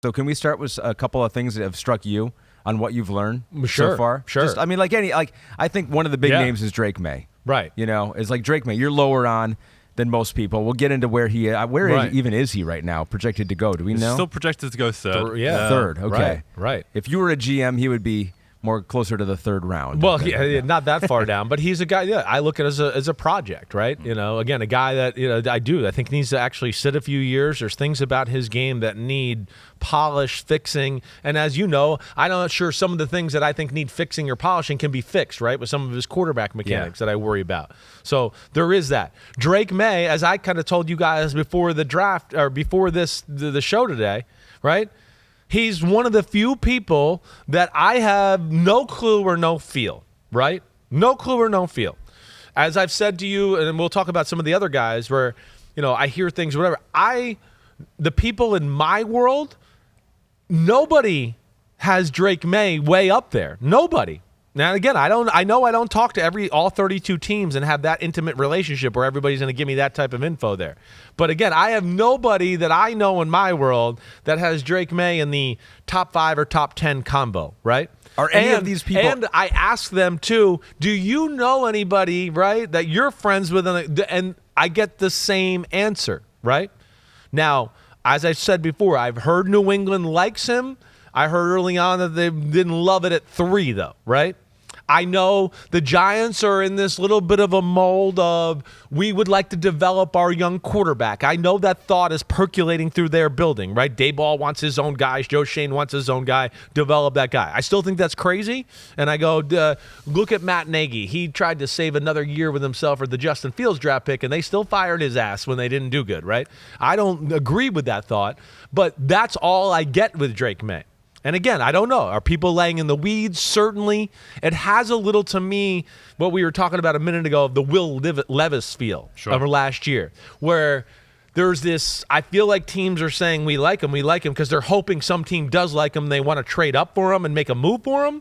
So can we start with a couple of things that have struck you on what you've learned so far? Sure. Just, I mean, I think one of the big names is Drake Maye. Right. It's like Drake Maye. You're lower on than most people. We'll get into where even is he right now projected to go? Do we know? Still projected to go third. Third. Okay. Right. If you were a GM, he would be more closer to the third round. Well, not that far down, but he's a guy. Yeah, I look at it as a project, right? Again, a guy that I think needs to actually sit a few years. There's things about his game that need polish, fixing, and as you know, I'm not sure some of the things that I think need fixing or polishing can be fixed, right? With some of his quarterback mechanics that I worry about. So there is that. Drake Maye, as I kind of told you guys before the draft or before the show today, right? He's one of the few people that I have no clue or no feel, right? No clue or no feel. As I've said to you, and we'll talk about some of the other guys where, I hear things, whatever. The people in my world, nobody has Drake Maye way up there. Nobody. Now, again, I know I don't talk to all 32 teams and have that intimate relationship where everybody's going to give me that type of info there. But again, I have nobody that I know in my world that has Drake Maye in the top 5 or top 10 combo, right? Are any of these people? And I ask them too, do you know anybody, right, that you're friends with? And I get the same answer, right? Now, as I said before, I've heard New England likes him. I heard early on that they didn't love it at 3, though, right? I know the Giants are in this little bit of a mold of we would like to develop our young quarterback. I know that thought is percolating through their building, right? Daboll wants his own guy. Joe Shane wants his own guy. Develop that guy. I still think that's crazy. And I go, look at Matt Nagy. He tried to save another year with himself for the Justin Fields draft pick, and they still fired his ass when they didn't do good, right? I don't agree with that thought, but that's all I get with Drake Maye. And again, I don't know. Are people laying in the weeds? Certainly. It has a little, to me, what we were talking about a minute ago of the Will Levis feel of last year, where there's this, I feel like teams are saying we like him because they're hoping some team does like him. They want to trade up for him and make a move for him.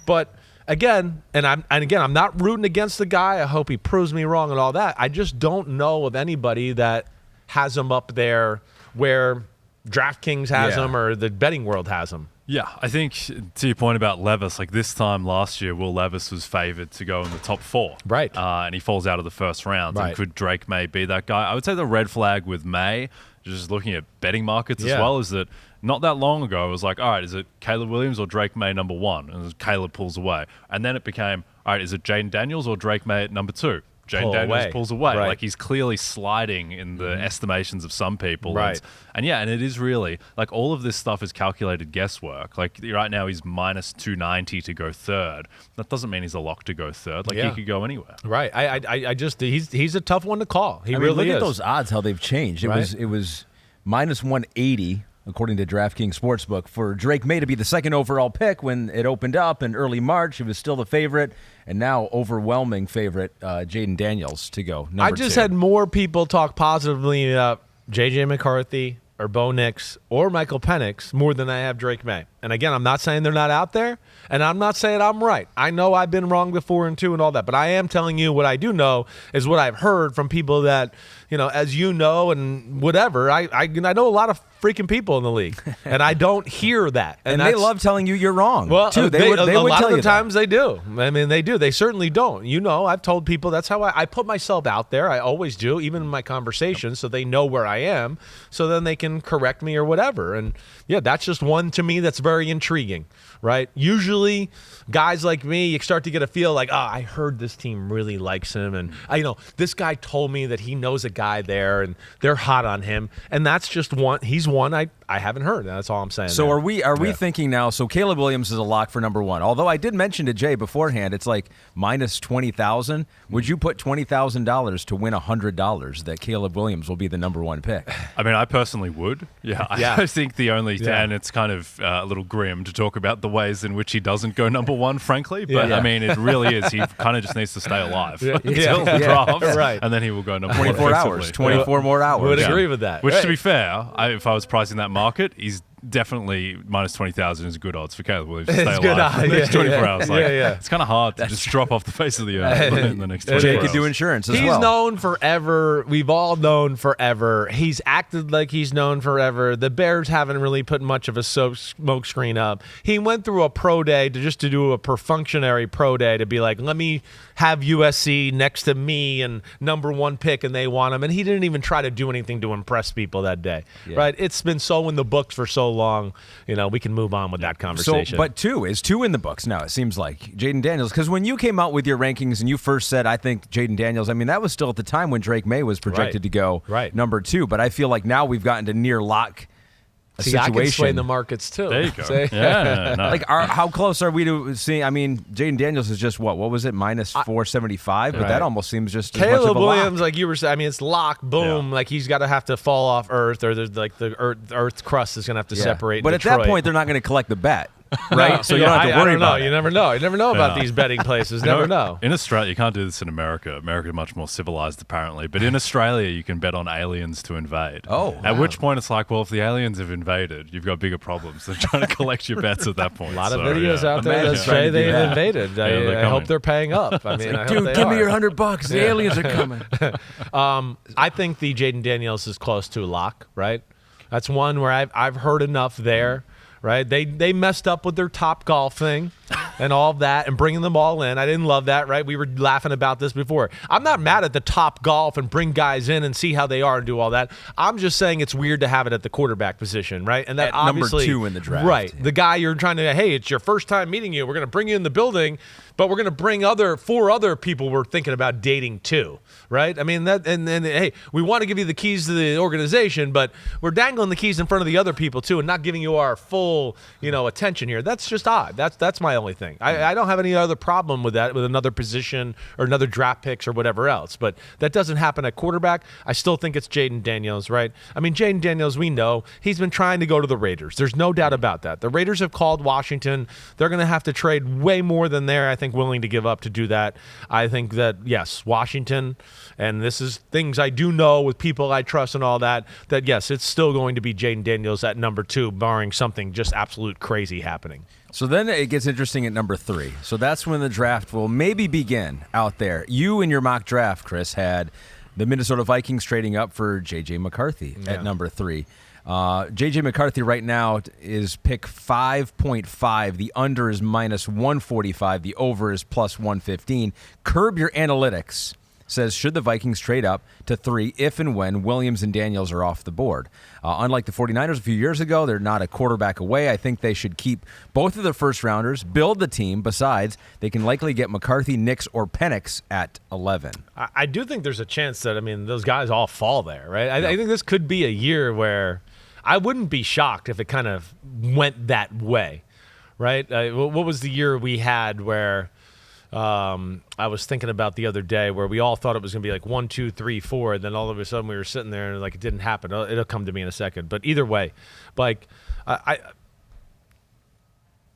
But again, I'm not rooting against the guy. I hope he proves me wrong and all that. I just don't know of anybody that has him up there where DraftKings has him or the betting world has him. Yeah, I think to your point about Levis, like this time last year, Will Levis was favored to go in the top 4. Right. And he falls out of the first round. Right. And could Drake Maye be that guy? I would say the red flag with Maye, just looking at betting markets as well, is that not that long ago, it was like, all right, is it Caleb Williams or Drake Maye number 1? And Caleb pulls away. And then it became, all right, is it Jaden Daniels or Drake Maye at number 2? Jaden Daniels pulls away. Right. Like he's clearly sliding in the estimations of some people. Right. And it is really, like all of this stuff is calculated guesswork. Like right now he's minus 290 to go third. That doesn't mean he's a lock to go third. Like he could go anywhere. Right. I just, he's a tough one to call. He really really look is. at those odds, how they've changed. It was minus 180 according to DraftKings Sportsbook, for Drake Maye to be the second overall pick when it opened up in early March. It was still the favorite, and now overwhelming favorite, Jaden Daniels to go number 2. I just had more people talk positively about J.J. McCarthy or Bo Nix or Michael Penix more than I have Drake Maye. And again, I'm not saying they're not out there, and I'm not saying I'm right. I know I've been wrong before and too and all that, but I am telling you what I do know is what I've heard from people that, as you know, and whatever. I know a lot of freaking people in the league, and I don't hear that. And they love telling you you're wrong. Well, too. They would a lot tell of the you times they do. I mean, they do. They certainly don't. I've told people that's how I put myself out there. I always do, even in my conversations, so they know where I am, so then they can correct me or whatever. And yeah, that's just one to me that's very intriguing, right? Usually, guys like me, you start to get a feel like, I heard this team really likes him, and this guy told me that he knows a guy there, and they're hot on him, and that's just one. He's one I haven't heard. That's all I'm saying. So are we thinking now? So Caleb Williams is a lock for number 1. Although I did mention to Jay beforehand, it's like minus 20,000. Would you put $20,000 to win $100 that Caleb Williams will be the number 1 pick? I mean, I personally would. Yeah. I think the only and it's kind of a little grim to talk about the ways in which he doesn't go number 1, frankly. But I mean, it really is. He kind of just needs to stay alive until the draft, right? And then he will go number 24 1. 24 hours, 24 more hours. Would agree with that. Which, to be fair, if I was pricing that market, he's definitely minus 20,000 is good odds for Caleb Williams to stay It's alive good for the next 24 hours. Like, it's kind of hard to just drop off the face of the earth in the next 24 Jay hours. could do insurance as He's well. known forever. We've all known forever. He's acted like he's known forever. The Bears haven't really put much of a smoke screen up. He went through a pro day to do a perfunctory pro day to be like, let me have USC next to me and number 1 pick, and they want him. And he didn't even try to do anything to impress people that day, right? It's been so in the books for so long. We can move on with that conversation. But two in the books now, it seems like, Jaden Daniels. Because when you came out with your rankings and you first said, I think Jaden Daniels, I mean, that was still at the time when Drake Maye was projected to go number 2. But I feel like now we've gotten to near lock See, I can sway situation. the markets too. There you go. Yeah, no. Like, how close are we to seeing? I mean, Jaden Daniels is just what was it, minus 475? But that almost seems just as much of Caleb a Williams, lock. like you were saying, I mean, it's lock, boom. Like he's got to have to fall off Earth, or there's like the Earth crust is going to have to separate. But Detroit. at that point, they're not going to collect the bet, right? So you don't have to I worry don't know. about it. You never know. You never know about these betting places. Never know. In Australia, you can't do this in America. America is much more civilized, apparently. But in Australia, you can bet on aliens to invade. Oh, At which point, it's like, well, if the aliens have invaded, you've got bigger problems than trying to collect your bets at that point. A lot of videos out there that Imagine say trying to do they've that. invaded. they're I hope coming. they're paying up. I mean, I hope Dude, they give me are. your $100. The aliens are coming. I think the Jaden Daniels is close to a lock, right? That's one where I've heard enough there, right? They messed up with their top golf thing and all of that and bringing them all in. I didn't love that, right? We were laughing about this before. I'm not mad at the top golf and bring guys in and see how they are and do all that. I'm just saying it's weird to have it at the quarterback position, right? And that At number obviously 2 in the draft. right? Yeah. The guy you're trying to, hey, it's your first time meeting you. We're going to bring you in the building, but we're going to bring 4 other people we're thinking about dating too, right? I mean that, and hey, we want to give you the keys to the organization, but we're dangling the keys in front of the other people too, and not giving you our full, attention here. That's just odd. That's my only thing. I don't have any other problem with that, with another position or another draft picks or whatever else, but that doesn't happen at quarterback. I still think it's Jaden Daniels, right? I mean, Jaden Daniels, we know he's been trying to go to the Raiders. There's no doubt about that. The Raiders have called Washington. They're going to have to trade way more than they're, I think, willing to give up to do that. I think that, yes, Washington, and this is things I do know with people I trust and all that, yes, it's still going to be Jaden Daniels at number 2, barring something just absolute crazy happening. So then it gets interesting at number 3. So that's when the draft will maybe begin out there. You in your mock draft, Chris, had the Minnesota Vikings trading up for J.J. McCarthy at number 3. J.J. McCarthy right now is pick 5.5. The under is minus 145. The over is plus 115. Curb Your Analytics says, should the Vikings trade up to 3 if and when Williams and Daniels are off the board? Unlike the 49ers a few years ago, they're not a quarterback away. I think they should keep both of their first-rounders, build the team. Besides, they can likely get McCarthy, Nix, or Penix at 11. I do think there's a chance that, those guys all fall there, right? I think this could be a year where I wouldn't be shocked if it kind of went that way, right? What was the year we had where I was thinking about the other day where we all thought it was going to be like 1, 2, 3, 4, and then all of a sudden we were sitting there and like it didn't happen. It'll come to me in a second. But either way, like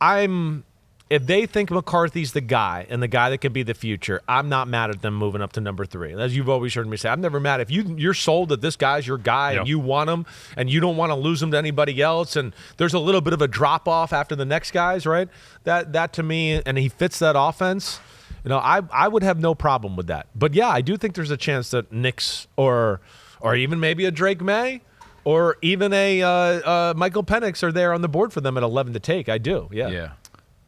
I'm if they think McCarthy's the guy and the guy that could be the future, I'm not mad at them moving up to number 3. As you've always heard me say, I'm never mad if you're sold that this guy's your guy and you want him and you don't want to lose him to anybody else. And there's a little bit of a drop off after the next guys, right? That to me, and he fits that offense. I would have no problem with that. But yeah, I do think there's a chance that Nix or even maybe a Drake Maye or even a Michael Penix are there on the board for them at 11 to take. I do. Yeah.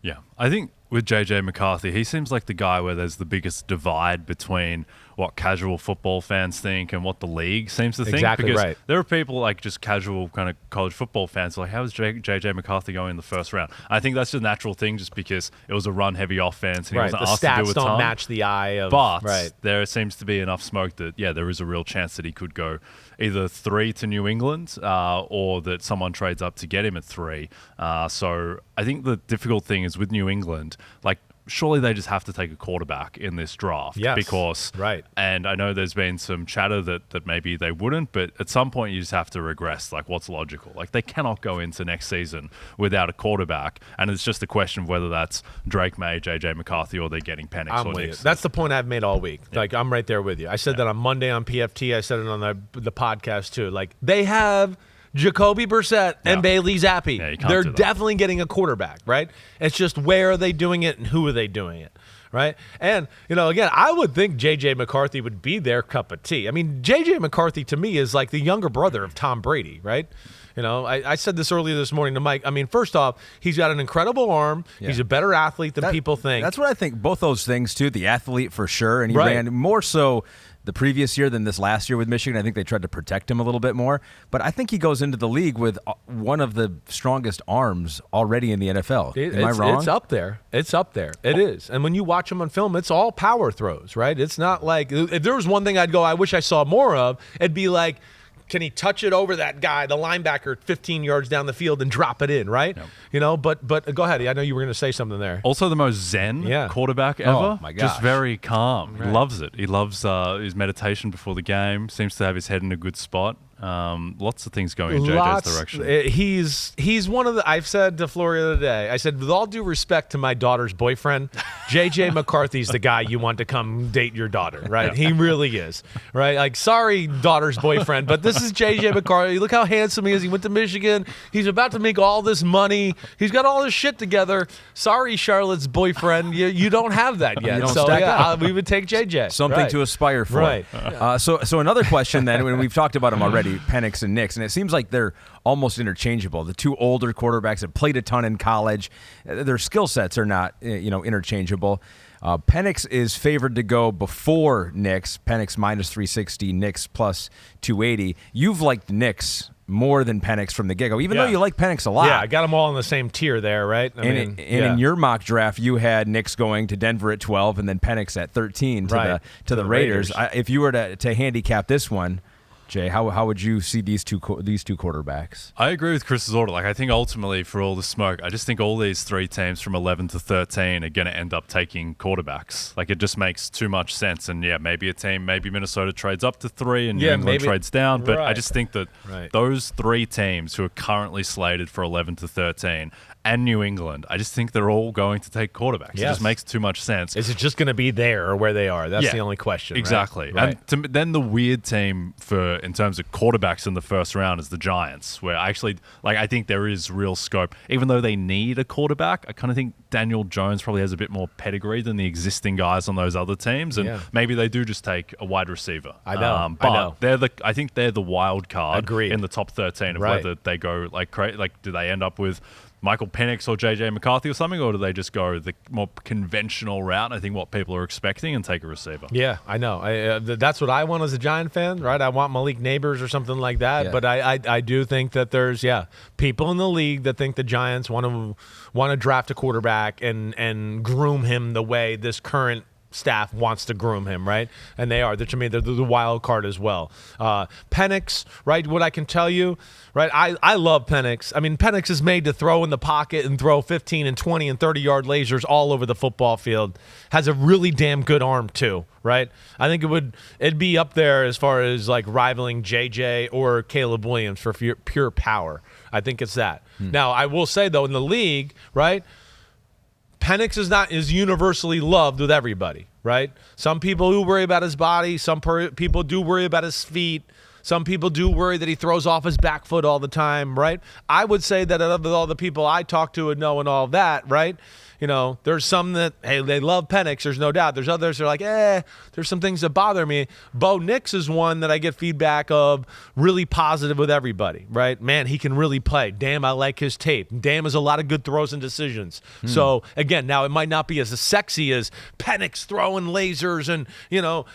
Yeah, I think with J.J. McCarthy, he seems like the guy where there's the biggest divide between what casual football fans think and what the league seems to think. Exactly because right. there are people like just casual kind of college football fans like, how is J.J. McCarthy going in the first round? I think that's just a natural thing just because it was a run-heavy offense and he wasn't asked to do a ton. The stats don't match the eye of... But there seems to be enough smoke that, there is a real chance that he could go either 3 to New England or that someone trades up to get him at 3. So I think the difficult thing is with New England, like, surely they just have to take a quarterback in this draft. Yes, because, and I know there's been some chatter that maybe they wouldn't, but at some point you just have to regress. Like, what's logical? Like, they cannot go into next season without a quarterback, and it's just a question of whether that's Drake Maye, J.J. McCarthy, or they're getting Penix or Nix. That's the point I've made all week. Like, I'm right there with you. I said that on Monday on PFT. I said it on the podcast too. Like, they have Jacoby Brissett and Bailey Zappi. Yeah, you can't They're do that. definitely getting a quarterback, right? It's just where are they doing it and who are they doing it, right? And, again, I would think J.J. McCarthy would be their cup of tea. I mean, J.J. McCarthy to me is like the younger brother of Tom Brady, right? I said this earlier this morning to Mike. I mean, first off, he's got an incredible arm. Yeah. He's a better athlete than people think. That's what I think. Both those things, too. The athlete for sure. And he ran more so the previous year than this last year with Michigan. I think they tried to protect him a little bit more. But I think he goes into the league with one of the strongest arms already in the NFL. Am I wrong? It's up there. It's up there. It is. And when you watch him on film, it's all power throws, right? It's not like – if there was one thing I'd go, I wish I saw more of, it'd be like – can he touch it over that guy, the linebacker, 15 yards down the field and drop it in, right? Yep. But go ahead. I know you were going to say something there. Also the most zen quarterback ever. Oh, my gosh. Just very calm. Right. He loves it. He loves his meditation before the game. Seems to have his head in a good spot. Lots of things going in JJ's direction. He's one of the – I've said to Flory the other day, I said, with all due respect to my daughter's boyfriend, J.J. McCarthy's the guy you want to come date your daughter, right? He really is, right? Like, sorry, daughter's boyfriend, but this is J.J. McCarthy. Look how handsome he is. He went to Michigan. He's about to make all this money. He's got all this shit together. Sorry, Charlotte's boyfriend. You don't have that yet. So, we would take J.J. Something to aspire for. Right. So another question then, when we've talked about him already, Penix and Nix, and it seems like they're almost interchangeable. The two older quarterbacks have played a ton in college. Their skill sets are not, interchangeable. Penix is favored to go before Nix. Penix minus 360, Nix plus 280. You've liked Nix more than Penix from the get-go, even though you like Penix a lot. Yeah, I got them all in the same tier there, right? In your mock draft, you had Nix going to Denver at 12 and then Penix at 13 to the Raiders. If you were to handicap this one, Jay, how would you see these two quarterbacks? I agree with Chris's order. I think ultimately for all the smoke, I just think all these three teams from 11 to 13 are going to end up taking quarterbacks. It just makes too much sense. And maybe maybe Minnesota trades up to 3 and New England trades down. But I just think that those three teams who are currently slated for 11 to 13 and New England, I just think they're all going to take quarterbacks. Yes. It just makes too much sense. Is it just going to be there or where they are? That's the only question. Exactly. Right? And then the weird team in terms of quarterbacks in the first round is the Giants, where I think there is real scope. Even though they need a quarterback, I kind of think Daniel Jones probably has a bit more pedigree than the existing guys on those other teams, and maybe they do just take a wide receiver. I know. I think they're the wild card in the top 13 of whether they go do they end up with Michael Penix or J.J. McCarthy or something, or do they just go the more conventional route, I think what people are expecting, and take a receiver? Yeah, I know. That's what I want as a Giant fan, right? I want Malik Neighbors or something like that. Yeah. But I do think that there's, people in the league that think the Giants want to draft a quarterback and groom him the way this current staff wants to groom him, right? And they are. To me, they're the wild card as well. Penix, right? What I can tell you, right? I love Penix. I mean, Penix is made to throw in the pocket and throw 15 and 20 and 30-yard lasers all over the football field. Has a really damn good arm too, right? I think it'd be up there as far as rivaling JJ or Caleb Williams for pure power. I think it's that. Now, I will say though, in the league, right? Penix is universally loved with everybody, right? Some people do worry about his body. Some people do worry about his feet. Some people do worry that he throws off his back foot all the time, right? I would say that of all the people I talk to and know and all of that, right? There's some that, hey, they love Penix, there's no doubt. There's others that are like, there's some things that bother me. Bo Nix is one that I get feedback of really positive with everybody, right? Man, he can really play. Damn, I like his tape. Damn, has a lot of good throws and decisions. So, again, now it might not be as sexy as Penix throwing lasers and,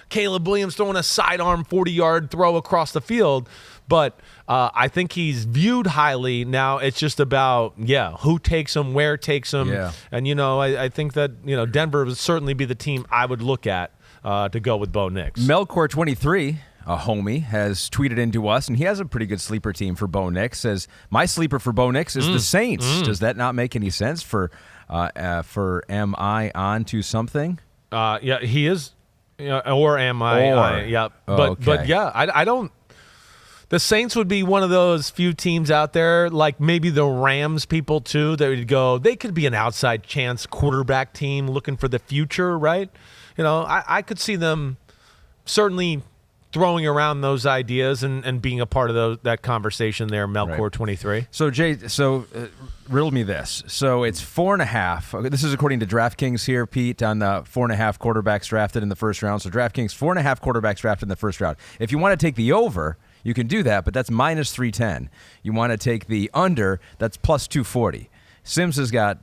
Caleb Williams throwing a sidearm 40-yard throw across the field. But I think he's viewed highly. Now it's just about, who takes him, where takes him. Yeah. And, I think that, Denver would certainly be the team I would look at to go with Bo Nix. Melcor23, a homie, has tweeted into us, and he has a pretty good sleeper team for Bo Nix. Says, my sleeper for Bo Nix is the Saints. Does that not make any sense for am I on to something? He is. Or am I? Yeah. But I don't. The Saints would be one of those few teams out there, like maybe the Rams people too, that would go, they could be an outside chance quarterback team looking for the future, right? I could see them certainly throwing around those ideas and being a part of that conversation there, Melkor 23. So, Jay, riddle me this. So it's 4.5. This is according to DraftKings here, Pete, on the 4.5 quarterbacks drafted in the first round. So DraftKings, 4.5 quarterbacks drafted in the first round. If you want to take the over, you can do that, but that's minus 310. You want to take the under, that's plus 240. Simms has got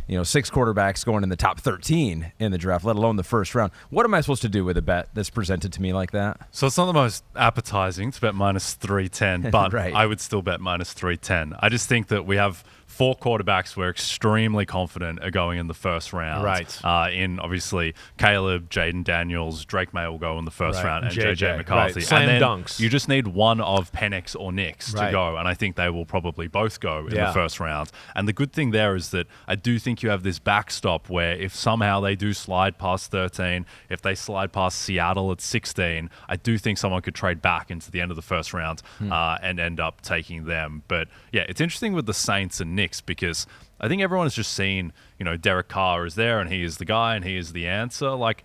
6 quarterbacks going in the top 13 in the draft, let alone the first round. What am I supposed to do with a bet that's presented to me like that? So it's not the most appetizing to bet minus 310, but Right. I would still bet minus 310. I just think that we have 4 quarterbacks we're extremely confident are going in the first round. Right. In obviously Caleb, Jaden Daniels, Drake Maye will go in the first Right. round, and JJ, JJ McCarthy. right. Slam and then dunks. You just need one of Penix or Nix to Right. go, and I think they will probably both go in Yeah. the first round. And the good thing there is that I do think you have this backstop where if somehow they do slide past 13, if they slide past Seattle at 16, I do think someone could trade back into the end of the first round and end up taking them. But yeah, it's interesting with the Saints and Knicks because I think everyone has just seen, Derek Carr is there and he is the guy and he is the answer. Like,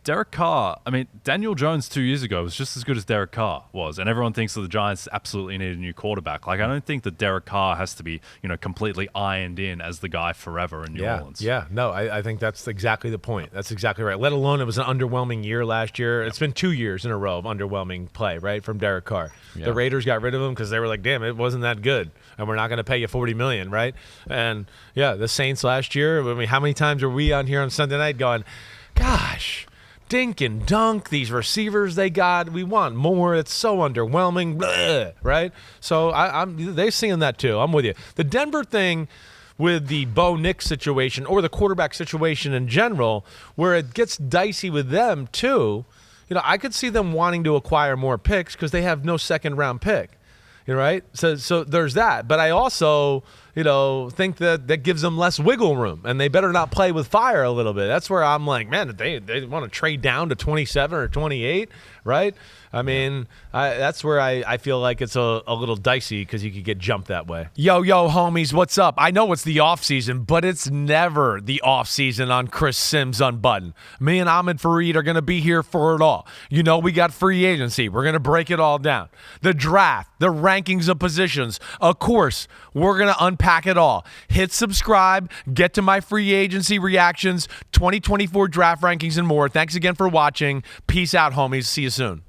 Derek Carr, Daniel Jones 2 years ago was just as good as Derek Carr was, and everyone thinks that the Giants absolutely need a new quarterback. Like, I don't think that Derek Carr has to be, completely ironed in as the guy forever in New Orleans. Yeah, no, I think that's exactly the point. That's exactly right. Let alone it was an underwhelming year last year. It's been 2 years in a row of underwhelming play, right, from Derek Carr. Yeah. The Raiders got rid of him because they were like, damn, it wasn't that good, and we're not going to pay you $40 million, right? And, yeah, the Saints last year, how many times are we on here on Sunday night going, gosh, dink and dunk, these receivers they got, we want more, it's so underwhelming, bleh, right? So they're seeing that too. I'm with you. The Denver thing with the Bo Nix situation or the quarterback situation in general, where it gets dicey with them too, I could see them wanting to acquire more picks because they have no second round pick. Right? So there's that. But I also, think that gives them less wiggle room, and they better not play with fire a little bit. That's where I'm like, man, they want to trade down to 27 or 28, right? That's where I feel like it's a little dicey because you could get jumped that way. Yo, homies, what's up? I know it's the off season, but it's never the off season on Chris Simms Unbuttoned. Me and Ahmed Fareed are going to be here for it all. We got free agency. We're going to break it all down. The draft, the rankings of positions. Of course, we're going to unpack it all. Hit subscribe, get to my free agency reactions, 2024 draft rankings, and more. Thanks again for watching. Peace out, homies. See you soon.